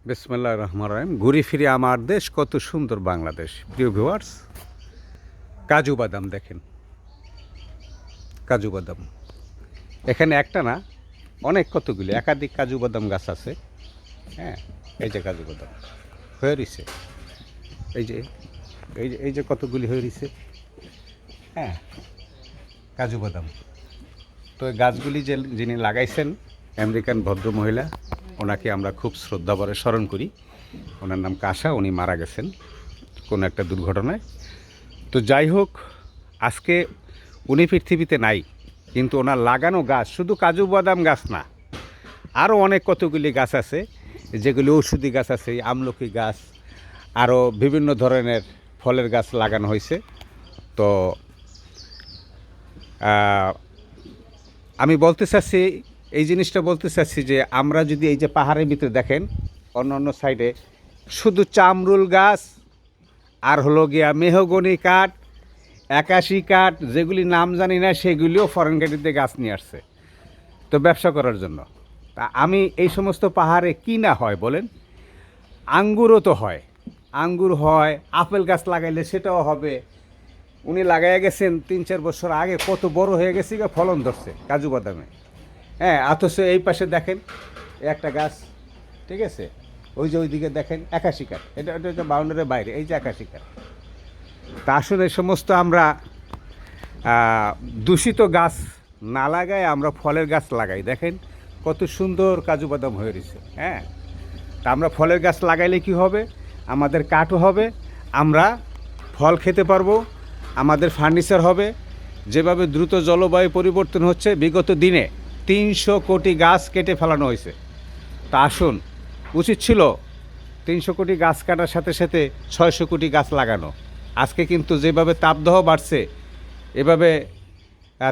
বিসমিল্লাহির রহমানির রহিম। ঘুরে ফিরে আমার দেশ, কত সুন্দর বাংলাদেশ। প্রিয় ভিউয়ার্স, কাজু বাদাম দেখেন, কাজু বাদাম এখানে একটা না, অনেক কতগুলি একাধিক কাজু বাদাম গাছ আছে। হ্যাঁ, এই যে কাজু বাদাম হয়ে রয়েছে, এই যে এই যে কতগুলি হয়ে রয়েছে। হ্যাঁ, কাজু বাদাম। তো এই গাছগুলি যিনি লাগাইছেন, আমেরিকান ভদ্রমহিলা, ওনাকে আমরা খুব শ্রদ্ধাভরে স্মরণ করি। ওনার নাম কাশা, উনি মারা গেছেন কোনো একটা দুর্ঘটনায়। তো যাই হোক, আজকে উনি পৃথিবীতে নাই, কিন্তু ওনার লাগানো গাছ শুধু কাজু বাদাম গাছ না, আরও অনেক কতগুলি গাছ আছে, যেগুলি ঔষধি গাছ আছে, আমলকি গাছ, আরও বিভিন্ন ধরনের ফলের গাছ লাগানো হয়েছে। তো আমি বলতে চাচ্ছি, এই জিনিসটা বলতে চাচ্ছি যে আমরা যদি এই যে পাহাড়ের ভিতরে দেখেন, অন্য অন্য সাইডে শুধু চামরুল গাছ আর হলো গিয়া মেহগনি কাঠ, একাশি কাঠ, যেগুলি নাম জানি না, সেগুলিও ফরেন কান্ট্রিতে গাছ নিয়ে আসছে তো ব্যবসা করার জন্য। তা আমি এই সমস্ত পাহাড়ে কি না হয় বলেন, আঙ্গুরও তো হয়, আঙ্গুর হয়, আপেল গাছ লাগাইলে সেটাও হবে। উনি লাগাইয়া গেছেন 3-4 বছর আগে, কত বড় হয়ে গেছে, ফলন ধরছে কাজু বাদামে। হ্যাঁ, অথচ এই পাশে দেখেন একটা গাছ, ঠিক আছে, ওই যে ওইদিকে দেখেন একাশি কাঠ, এটা হচ্ছে বাউন্ডারির বাইরে, এই যে একাশি কাঠ। তা আসলে এই সমস্ত আমরা দূষিত গাছ না লাগাই, আমরা ফলের গাছ লাগাই। দেখেন কত সুন্দর কাজু বাদাম হয়ে রয়েছে। হ্যাঁ, তা আমরা ফলের গাছ লাগাইলে কি হবে, আমাদের কাঠও হবে, আমরা ফল খেতে পারবো, আমাদের ফার্নিচার হবে। যেভাবে দ্রুত জলবায়ু পরিবর্তন হচ্ছে, বিগত দিনে 300 কোটি গাছ কেটে ফেলানো হয়েছে। তা আসুন, উচিত ছিল 300 কোটি গাছ কাটার সাথে সাথে 600 কোটি গাছ লাগানো। আজকে কিন্তু যেভাবে তাপদাহ বাড়ছে, এভাবে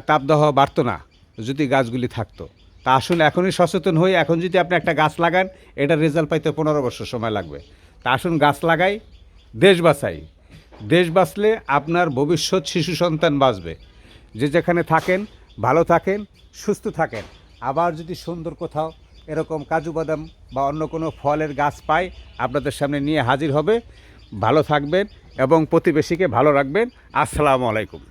তাপদাহ বাড়তো না যদি গাছগুলি থাকতো। তা আসুন এখনই সচেতন হয়ে, এখন যদি আপনি একটা গাছ লাগান, এটার রেজাল্ট পাইতে 15 বছর সময় লাগবে। তা আসুন গাছ লাগাই, দেশ বাঁচাই। দেশ বাঁচলে আপনার ভবিষ্যৎ শিশু সন্তান বাঁচবে। যে যেখানে থাকেন ভালো থাকেন, সুস্থ থাকেন। আবার যদি সুন্দর কোথাও এরকম কাজু বাদাম বা অন্য কোনো ফলের গাছ পাই, আপনাদের সামনে নিয়ে হাজির হবে। ভালো থাকবেন এবং প্রতিবেশীকে ভালো রাখবেন। আসসালামু আলাইকুম।